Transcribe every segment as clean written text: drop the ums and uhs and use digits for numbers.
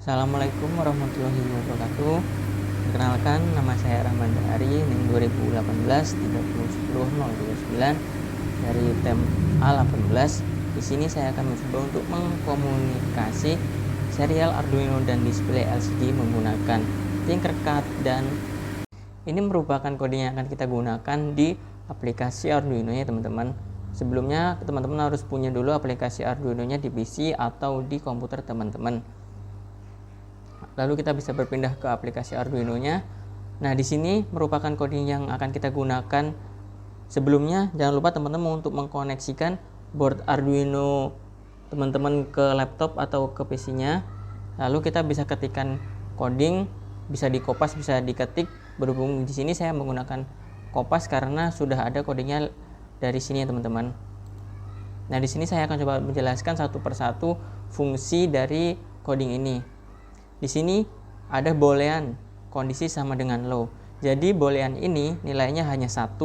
Assalamualaikum warahmatullahi wabarakatuh. Perkenalkan, nama saya Rahman Dahari, NIM 2018 3010 dari TEM A18. Di sini saya akan mencoba untuk mengkomunikasi serial Arduino dan display LCD menggunakan Tinkercad, dan ini merupakan kode yang akan kita gunakan di aplikasi Arduino ya teman-teman. Sebelumnya teman-teman harus punya dulu aplikasi Arduino-nya di PC atau di komputer teman-teman. Lalu kita bisa berpindah ke aplikasi Arduino-nya. Nah, di sini merupakan coding yang akan kita gunakan. Sebelumnya, jangan lupa teman-teman untuk mengkoneksikan board Arduino teman-teman ke laptop atau ke PC-nya. Lalu kita bisa ketikkan coding, bisa dikopas, bisa diketik. Berhubung di sini saya menggunakan kopas karena sudah ada codingnya dari sini ya teman-teman. Nah, di sini saya akan coba menjelaskan satu persatu fungsi dari coding ini. Di sini ada boolean, kondisi sama dengan low. Jadi boolean ini nilainya hanya 1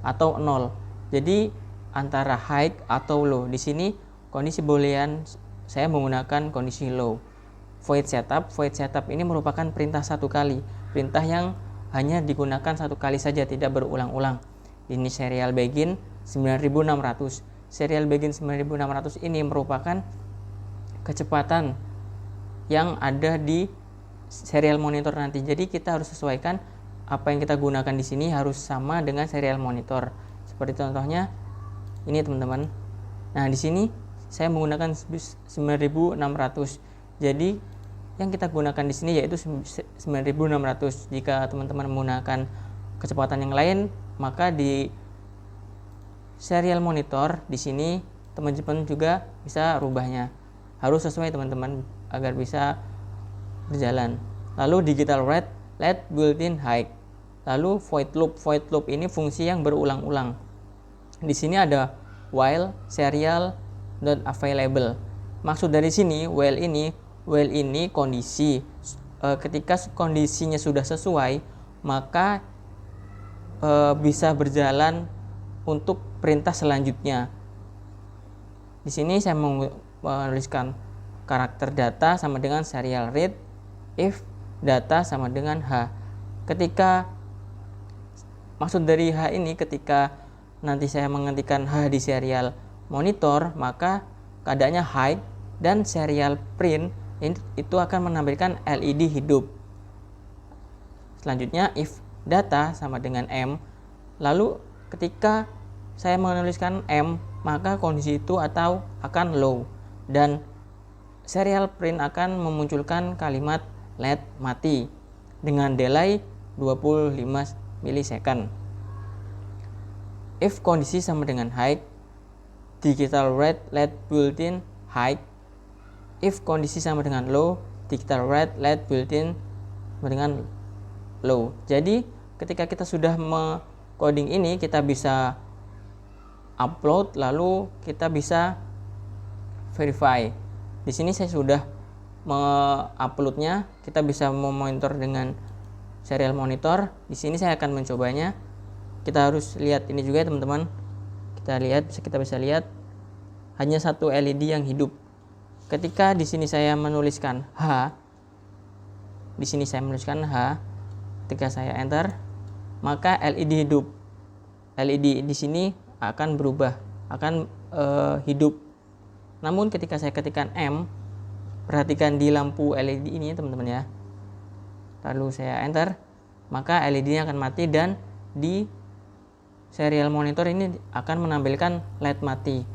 atau 0. Jadi antara high atau low. Di sini kondisi boolean saya menggunakan kondisi low. Void setup ini merupakan perintah satu kali. Perintah yang hanya digunakan satu kali saja, tidak berulang-ulang. Ini serial begin 9600. Serial begin 9600 ini merupakan kecepatan yang ada di serial monitor nanti. Jadi kita harus sesuaikan apa yang kita gunakan di sini harus sama dengan serial monitor. Seperti contohnya ini teman-teman. Nah, di sini saya menggunakan 9600. Jadi yang kita gunakan di sini yaitu 9600. Jika teman-teman menggunakan kecepatan yang lain, maka di serial monitor di sini teman-teman juga bisa rubahnya. Harus sesuai teman-teman agar bisa berjalan. Lalu digital write, let built-in high. Lalu void loop ini fungsi yang berulang-ulang. Di sini ada while serial not available. Maksud dari sini while ini kondisi. Ketika kondisinya sudah sesuai, maka bisa berjalan untuk perintah selanjutnya. Di sini saya menuliskan karakter data sama dengan serial read if data sama dengan H. Ketika maksud dari H ini, ketika nanti saya mengetikkan H di serial monitor, maka keadaannya high dan serial print itu akan menampilkan LED hidup. Selanjutnya if data sama dengan M. Lalu ketika saya menuliskan M, maka kondisi itu atau akan low, dan serial print akan memunculkan kalimat LED mati dengan delay 25 milisecond. If kondisi sama dengan high, digital write LED built-in high. If kondisi sama dengan low, digital write LED built-in dengan low. Jadi ketika kita sudah coding ini, kita bisa upload, lalu kita bisa verify. Di sini saya sudah menguploadnya. Kita bisa memonitor dengan serial monitor. Di sini saya akan mencobanya. Kita harus lihat ini juga teman-teman. Kita bisa lihat hanya satu LED yang hidup. Ketika di sini saya menuliskan H, ketika saya enter, maka LED hidup. LED di sini akan berubah, akan hidup. Namun ketika saya ketikkan M, perhatikan di lampu LED ini teman-teman ya. Lalu saya enter, maka LED-nya akan mati, dan di serial monitor ini akan menampilkan LED mati.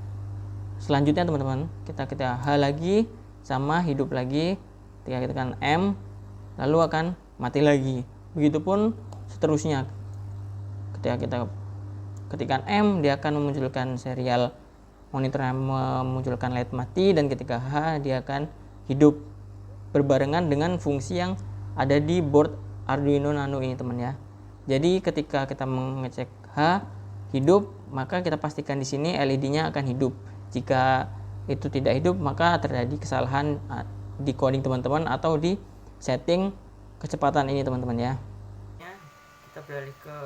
Selanjutnya teman-teman, kita H lagi sama hidup lagi. Ketika ketikkan M, lalu akan mati lagi. Begitupun seterusnya. Ketika kita ketikkan M, dia akan memunculkan serial monitor yang memunculkan LED mati, dan ketika H dia akan hidup berbarengan dengan fungsi yang ada di board Arduino Nano ini teman ya. Jadi ketika kita mengecek H hidup, maka kita pastikan di sini LED-nya akan hidup. Jika itu tidak hidup, maka terjadi kesalahan di coding teman-teman atau di setting kecepatan ini teman-teman ya. Kita beralih ke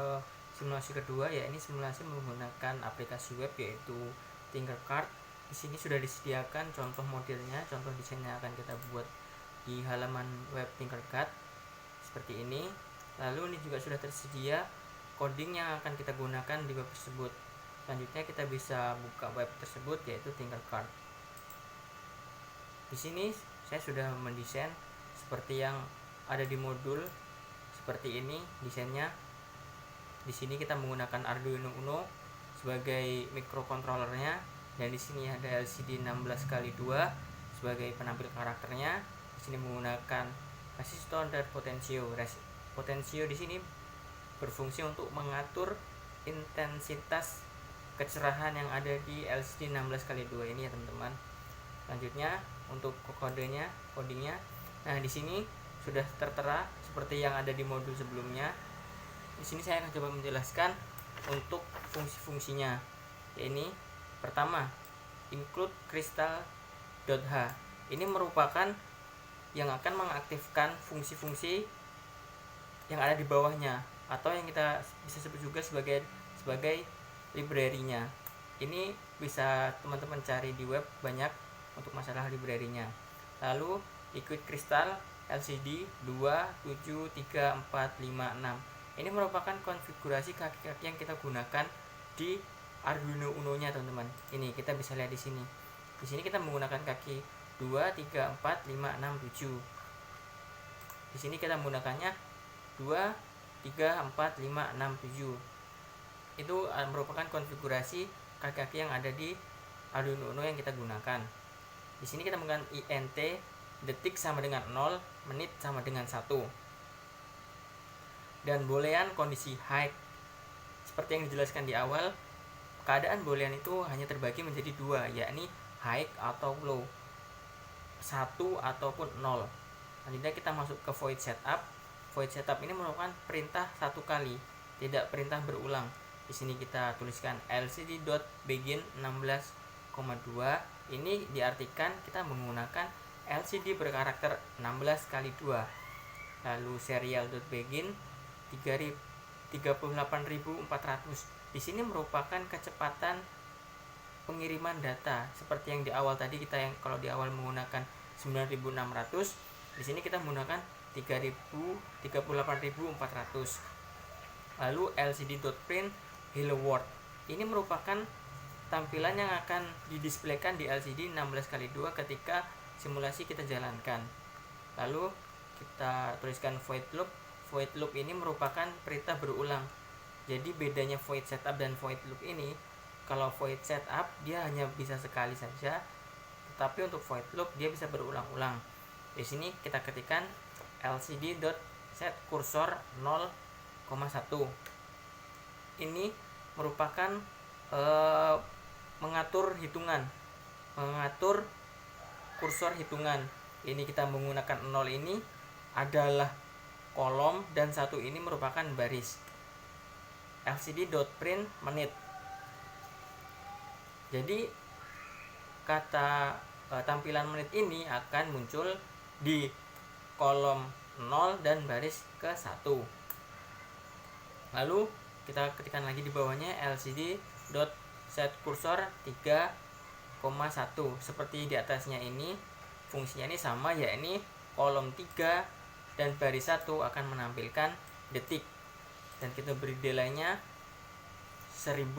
simulasi kedua, ya ini simulasi menggunakan aplikasi web yaitu Tinkercad. Di sini sudah disediakan contoh modelnya, contoh desainnya akan kita buat di halaman web Tinkercad seperti ini. Lalu ini juga sudah tersedia coding yang akan kita gunakan di web tersebut. Selanjutnya kita bisa buka web tersebut, yaitu Tinkercad. Di sini saya sudah mendesain seperti yang ada di modul seperti ini desainnya. Di sini kita menggunakan Arduino Uno sebagai microcontrollernya, dan di sini ada LCD 16x2 sebagai penampil karakternya. Di sini menggunakan resistor dan potensio. Potensio di sini berfungsi untuk mengatur intensitas kecerahan yang ada di LCD 16x2 ini ya teman-teman. Selanjutnya untuk kodingnya. Nah, di sini sudah tertera seperti yang ada di modul sebelumnya. Di sini saya akan coba menjelaskan untuk fungsi-fungsinya. Ini pertama, include crystal.h. Ini merupakan yang akan mengaktifkan fungsi-fungsi yang ada di bawahnya, atau yang kita bisa sebut juga sebagai library-nya. Ini bisa teman-teman cari di web banyak untuk masalah library-nya. Lalu liquid crystal LCD 2, 7, 3, 4, 5, 6. Ini merupakan konfigurasi kaki-kaki yang kita gunakan di Arduino Uno-nya, teman-teman. Ini kita bisa lihat di sini. Di sini kita menggunakan kaki 2, 3, 4, 5, 6, 7. Di sini kita menggunakannya 2, 3, 4, 5, 6, 7. Itu merupakan konfigurasi kaki-kaki yang ada di Arduino Uno yang kita gunakan. Di sini kita menggunakan INT, detik sama dengan 0, menit sama dengan 1. Dan boolean kondisi high. Seperti yang dijelaskan di awal, keadaan boolean itu hanya terbagi menjadi dua, yakni high atau low, 1 ataupun 0. Selanjutnya kita masuk ke void setup. Void setup ini merupakan perintah satu kali, tidak perintah berulang. Di sini kita tuliskan lcd.begin 16,2. Ini diartikan kita menggunakan LCD berkarakter 16x2. Lalu serial.begin 38.400. Di sini merupakan kecepatan pengiriman data seperti yang di awal tadi. Kalau di awal menggunakan 9.600, di sini kita menggunakan 38.400. Lalu lcd.print hello world. Ini merupakan tampilan yang akan didisplaykan di LCD 16x2 ketika simulasi kita jalankan. Lalu kita tuliskan void loop. Void loop ini merupakan perintah berulang. Jadi bedanya void setup dan void loop ini, kalau void setup dia hanya bisa sekali saja, tetapi untuk void loop dia bisa berulang-ulang. Di sini kita ketikkan lcd.setCursor 0,1. Ini merupakan mengatur kursor hitungan. Ini kita menggunakan 0 ini adalah kolom dan 1 ini merupakan baris. lcd.print menit. Jadi kata tampilan menit ini akan muncul di kolom 0 dan baris ke 1. Lalu kita ketikkan lagi di bawahnya lcd.setCursor 3,1. Seperti di atasnya ini, fungsinya ini sama, yakni kolom 3 dan baris 1 akan menampilkan detik, dan kita beri delay-nya 1000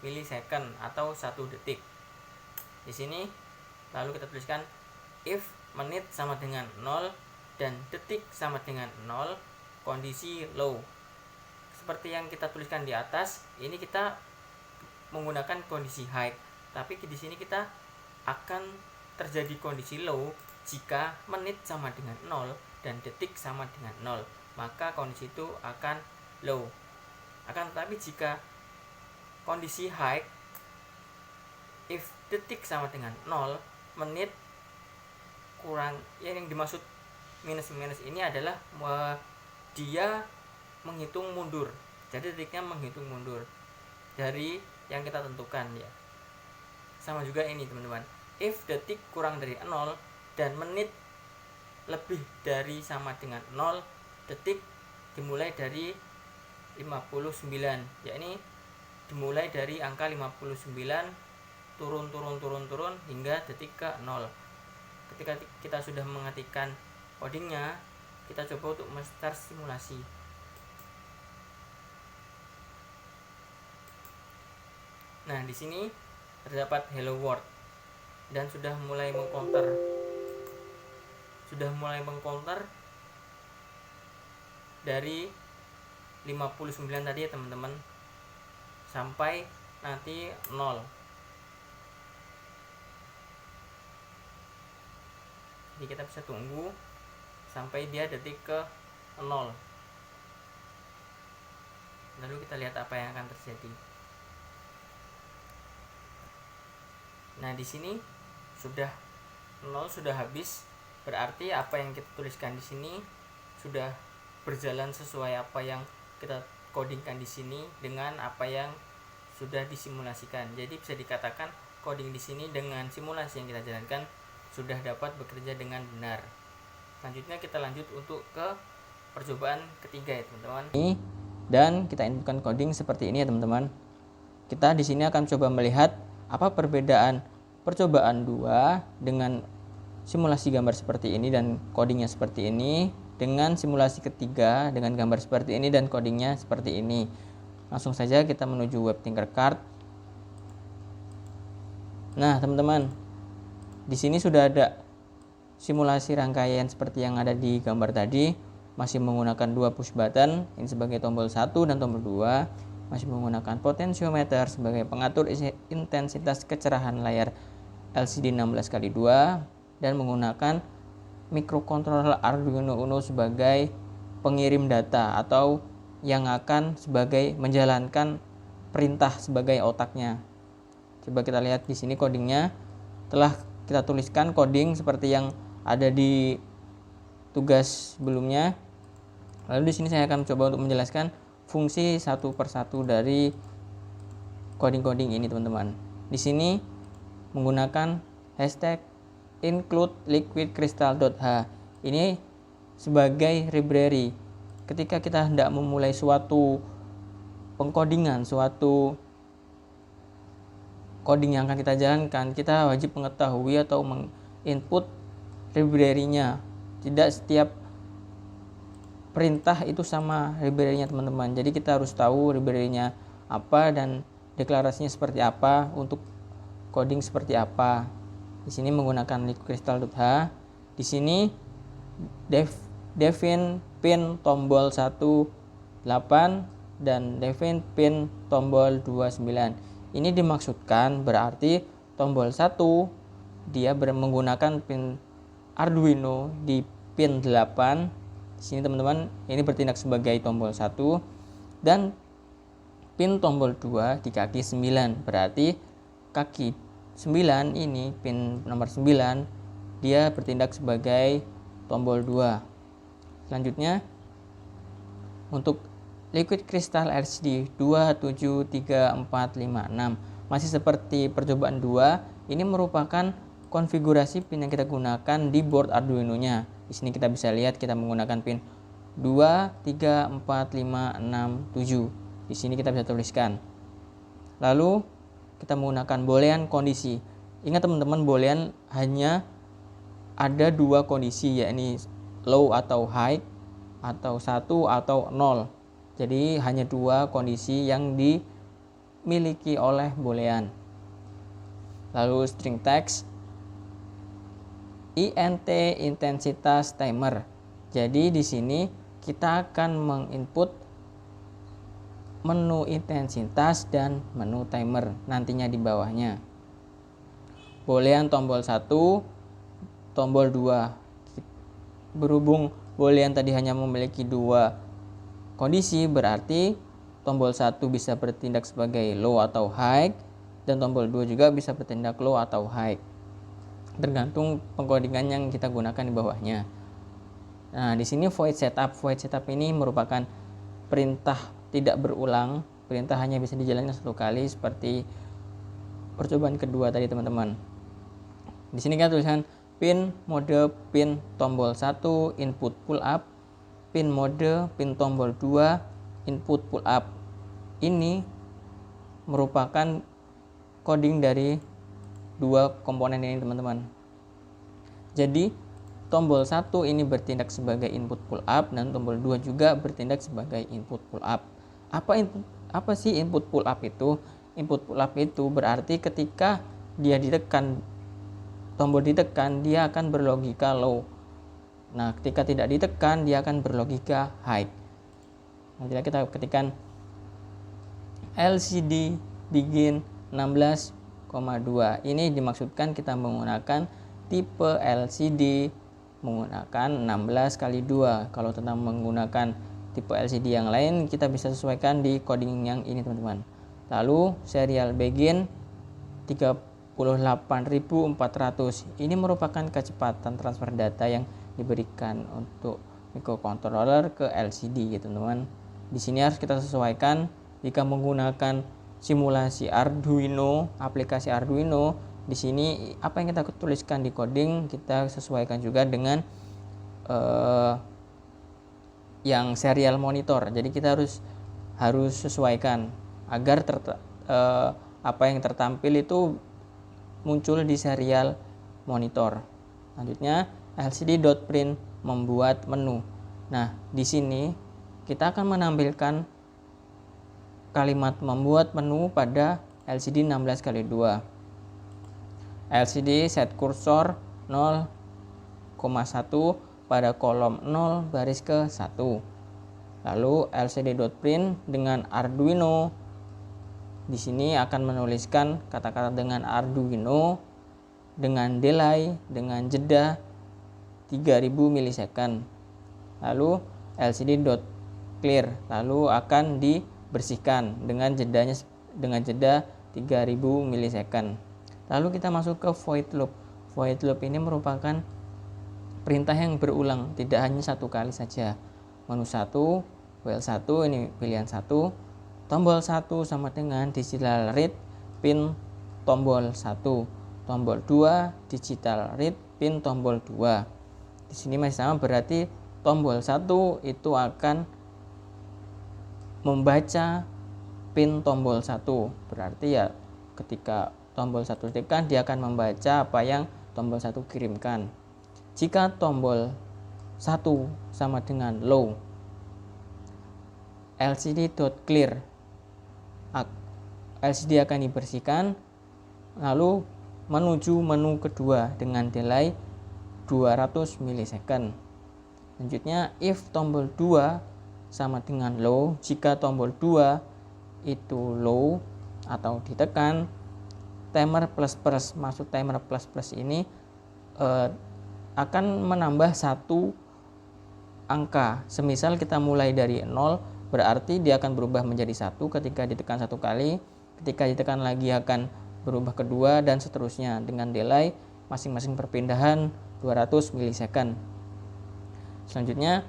milisecond atau 1 detik. Di sini lalu kita tuliskan if menit sama dengan 0 dan detik sama dengan 0, kondisi low. Seperti yang kita tuliskan di atas, ini kita menggunakan kondisi high, tapi di sini kita akan terjadi kondisi low jika menit sama dengan 0 dan detik sama dengan 0, maka kondisi itu akan low. Akan tetapi jika kondisi high, if detik sama dengan 0, menit kurang, yang dimaksud minus ini adalah dia menghitung mundur. Jadi detiknya menghitung mundur dari yang kita tentukan ya. Sama juga ini teman-teman, if detik kurang dari 0 dan menit lebih dari sama dengan 0, detik dimulai dari 59, yakni dimulai dari angka 59 turun hingga detik ke 0. Ketika kita sudah mengetikkan codingnya, kita coba untuk men-start simulasi. Nah, di sini terdapat hello world dan sudah mulai mengcounter dari 59 tadi ya teman-teman, sampai nanti 0. Jadi kita bisa tunggu sampai dia detik ke 0. Lalu kita lihat apa yang akan terjadi. Nah, di sini sudah 0 sudah habis, berarti apa yang kita tuliskan di sini sudah berjalan sesuai apa yang kita codingkan di sini dengan apa yang sudah disimulasikan. Jadi bisa dikatakan coding di sini dengan simulasi yang kita jalankan sudah dapat bekerja dengan benar. Selanjutnya kita lanjut untuk ke percobaan ketiga ya teman-teman. Dan kita inputkan coding seperti ini ya teman-teman. Kita di sini akan coba melihat apa perbedaan percobaan 2 dengan simulasi gambar seperti ini dan codingnya seperti ini, dengan simulasi ketiga dengan gambar seperti ini dan codingnya seperti ini. Langsung saja kita menuju web Tinkercad. Nah teman-teman, di sini sudah ada simulasi rangkaian seperti yang ada di gambar tadi, masih menggunakan 2 push button, ini sebagai tombol 1 dan tombol 2, masih menggunakan potentiometer sebagai pengatur intensitas kecerahan layar LCD 16x2, dan menggunakan microcontroller Arduino Uno sebagai pengirim data atau yang akan sebagai menjalankan perintah sebagai otaknya. Coba kita lihat di sini codingnya. Telah kita tuliskan coding seperti yang ada di tugas sebelumnya. Lalu di sini saya akan coba untuk menjelaskan fungsi satu persatu dari coding-coding ini teman-teman. Di sini menggunakan hashtag include liquid crystal.h. Ini sebagai library. Ketika kita hendak memulai suatu pengkodingan, suatu coding yang akan kita jalankan, kita wajib mengetahui atau menginput library-nya. Tidak setiap perintah itu sama library-nya teman-teman. Jadi kita harus tahu library-nya apa dan deklarasinya seperti apa untuk coding seperti apa. Di sini menggunakan liquidcrystal.h. Di sini define pin tombol 18 dan define pin tombol 29. Ini dimaksudkan berarti tombol 1 dia menggunakan pin Arduino di pin 8. Di sini teman-teman, ini bertindak sebagai tombol 1 dan pin tombol 2 di kaki 9. Berarti kaki 9 ini pin nomor 9 dia bertindak sebagai tombol 2. Selanjutnya untuk liquid crystal LCD 2734556 masih seperti percobaan 2, ini merupakan konfigurasi pin yang kita gunakan di board Arduino-nya. Di sini kita bisa lihat kita menggunakan pin 234567. Di sini kita bisa tuliskan. Lalu kita menggunakan boolean kondisi. Ingat teman-teman, boolean hanya ada 2 kondisi, yakni low atau high, atau 1 atau 0. Jadi hanya 2 kondisi yang dimiliki oleh boolean. Lalu string text int intensitas timer. Jadi di sini kita akan menginput menu intensitas dan menu timer nantinya di bawahnya. Boolean tombol 1, tombol 2. Berhubung boolean tadi hanya memiliki 2 kondisi, berarti tombol 1 bisa bertindak sebagai low atau high dan tombol 2 juga bisa bertindak low atau high, tergantung pengkodingan yang kita gunakan di bawahnya. Nah, di sini void setup. Void setup ini merupakan perintah tidak berulang, perintah hanya bisa dijalankan 1 kali seperti percobaan kedua tadi teman-teman. Di sini kita tuliskan pin mode pin tombol 1 input pull up, pin mode pin tombol 2 input pull up. Ini merupakan coding dari 2 komponen ini teman-teman. Jadi tombol 1 ini bertindak sebagai input pull up dan tombol 2 juga bertindak sebagai input pull up. Apa sih input pull up itu? Input pull up itu berarti ketika dia ditekan, tombol ditekan, dia akan berlogika low. Nah, ketika tidak ditekan, dia akan berlogika high. Nanti kita ketikkan LCD begin 16,2. Ini dimaksudkan kita menggunakan tipe LCD menggunakan 16 kali 2. Kalau tentang menggunakan tipe LCD yang lain, kita bisa sesuaikan di coding yang ini, teman-teman. Lalu serial begin 38.400. Ini merupakan kecepatan transfer data yang diberikan untuk microcontroller ke LCD, gitu, teman-teman. Di sini harus kita sesuaikan. Jika menggunakan simulasi Arduino, aplikasi Arduino, di sini apa yang kita tuliskan di coding kita sesuaikan juga dengan yang serial monitor. Jadi kita harus sesuaikan agar apa yang tertampil itu muncul di serial monitor. Selanjutnya LCD.print membuat menu. Nah, di sini kita akan menampilkan kalimat membuat menu pada LCD 16 kali 2. LCD set kursor 0,1 pada kolom 0 baris ke 1. Lalu LCD.print dengan Arduino di sini akan menuliskan kata-kata dengan Arduino dengan delay dengan jeda 3000 milisecond. Lalu LCD.clear lalu akan dibersihkan dengan jeda 3000 milisecond. Lalu kita masuk ke void loop. Void loop ini merupakan perintah yang berulang, tidak hanya satu kali saja. Menu 1, WL1 ini pilihan 1, tombol 1 sama dengan digital read pin tombol 1, tombol 2 digital read pin tombol 2. Di sini masih sama, berarti tombol 1 itu akan membaca pin tombol 1. Berarti ya ketika tombol 1 ditekan, dia akan membaca apa yang tombol 1 kirimkan. Jika tombol 1 sama dengan low, LCD.clear, LCD akan dibersihkan lalu menuju menu kedua dengan delay 200 milisecond. Selanjutnya if tombol 2 sama dengan low, jika tombol 2 itu low atau ditekan, timer plus plus, maksud timer plus plus ini akan menambah satu angka. Semisal kita mulai dari 0, berarti dia akan berubah menjadi 1 ketika ditekan satu kali, ketika ditekan lagi akan berubah kedua, dan seterusnya dengan delay masing-masing perpindahan 200 milisecond. Selanjutnya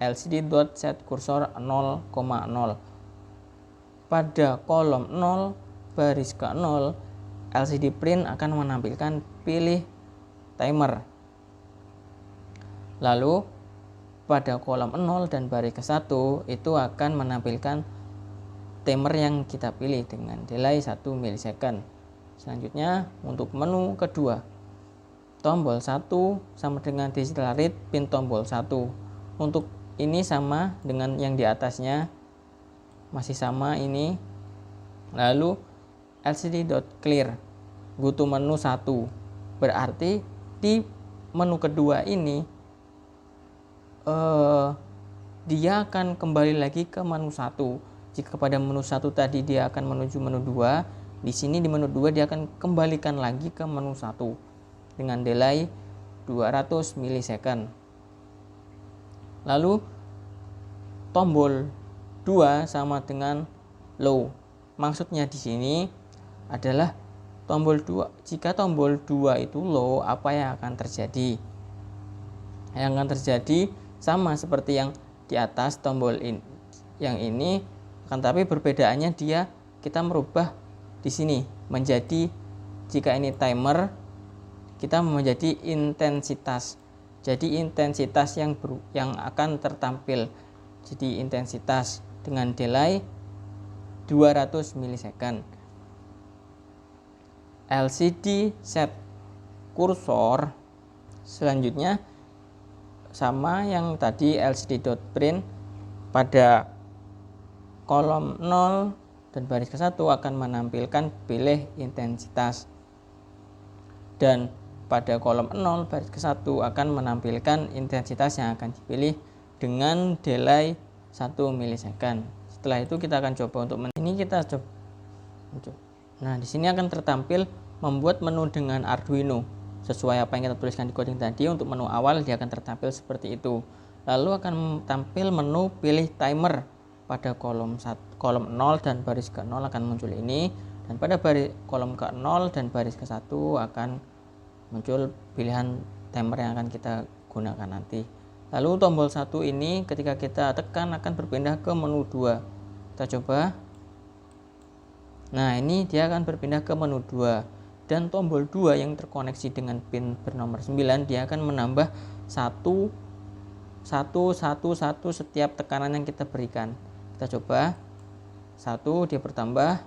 LCD.set kursor 0,0. Pada kolom 0 baris ke 0, LCD print akan menampilkan pilih timer. Lalu pada kolom 0 dan baris ke 1 itu akan menampilkan timer yang kita pilih dengan delay 1 milisecond. Selanjutnya untuk menu kedua, tombol 1 sama dengan digital read pin tombol 1. Untuk ini sama dengan yang di atasnya, masih sama ini. Lalu LCD.clear go to menu 1. Berarti di menu kedua ini dia akan kembali lagi ke menu 1. Jika pada menu 1 tadi dia akan menuju menu 2, di sini di menu 2 dia akan kembalikan lagi ke menu 1 dengan delay 200 milisecond. Lalu tombol 2 sama dengan low. Maksudnya di sini adalah tombol 2. Jika tombol 2 itu low, apa yang akan terjadi? Yang akan terjadi sama seperti yang di atas, tombol yang ini, akan tapi perbedaannya kita merubah di sini menjadi, jika ini timer, kita menjadi intensitas. Jadi intensitas yang akan tertampil. Jadi intensitas dengan delay 200 milisecond. LCD set kursor Selanjutnya sama yang tadi, LCD.print pada kolom 0 dan baris ke-1 akan menampilkan pilih intensitas, dan pada kolom 0 baris ke-1 akan menampilkan intensitas yang akan dipilih dengan delay 1 milisecond. Setelah itu kita akan coba untuk ini kita coba. Nah, di sini akan tertampil membuat menu dengan Arduino. Sesuai apa yang kita tuliskan di coding tadi, untuk menu awal dia akan tertampil seperti itu. Lalu akan tampil menu pilih timer. Pada kolom 0 dan baris ke-0 akan muncul ini, dan pada kolom ke-0 dan baris ke-1 akan muncul pilihan timer yang akan kita gunakan nanti. Lalu tombol 1 ini ketika kita tekan akan berpindah ke menu 2. Kita coba. Nah, ini dia akan berpindah ke menu 2, dan tombol 2 yang terkoneksi dengan pin bernomor 9 dia akan menambah 1 setiap tekanan yang kita berikan. Kita coba. 1, dia bertambah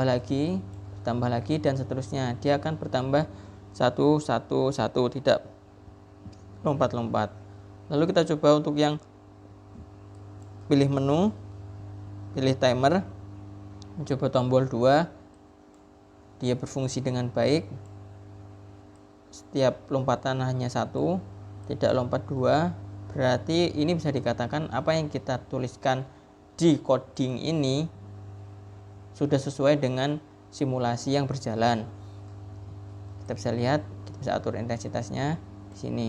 lagi, dan seterusnya. Dia akan bertambah 1, tidak lompat-lompat. Lalu kita coba untuk yang pilih menu, pilih timer, mencoba tombol 2. Dia berfungsi dengan baik. Setiap lompatan hanya 1, tidak lompat 2. Berarti ini bisa dikatakan apa yang kita tuliskan di coding ini sudah sesuai dengan simulasi yang berjalan. Kita bisa lihat, kita bisa atur intensitasnya di sini.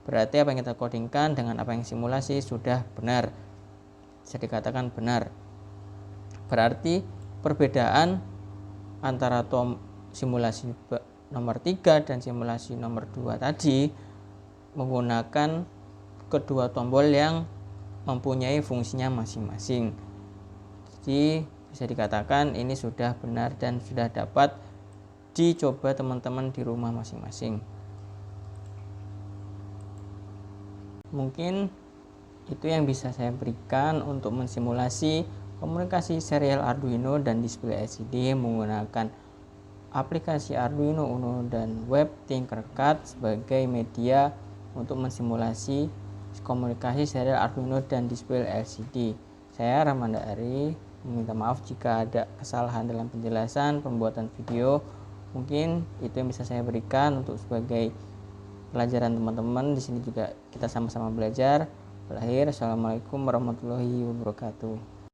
Berarti apa yang kita codingkan dengan apa yang simulasi sudah benar. Bisa dikatakan benar. Berarti perbedaan antara simulasi nomor 3 dan simulasi nomor 2 tadi menggunakan kedua tombol yang mempunyai fungsinya masing-masing. Jadi bisa dikatakan ini sudah benar dan sudah dapat dicoba teman-teman di rumah masing-masing. Mungkin itu yang bisa saya berikan untuk mensimulasi komunikasi serial Arduino dan display LCD menggunakan aplikasi Arduino Uno dan web Tinkercad sebagai media untuk mensimulasi komunikasi serial Arduino dan display LCD. Saya Ramanda Ari, meminta maaf jika ada kesalahan dalam penjelasan pembuatan video. Mungkin itu yang bisa saya berikan untuk sebagai pelajaran teman-teman. Di sini juga kita sama-sama belajar. Berakhir, assalamualaikum warahmatullahi wabarakatuh.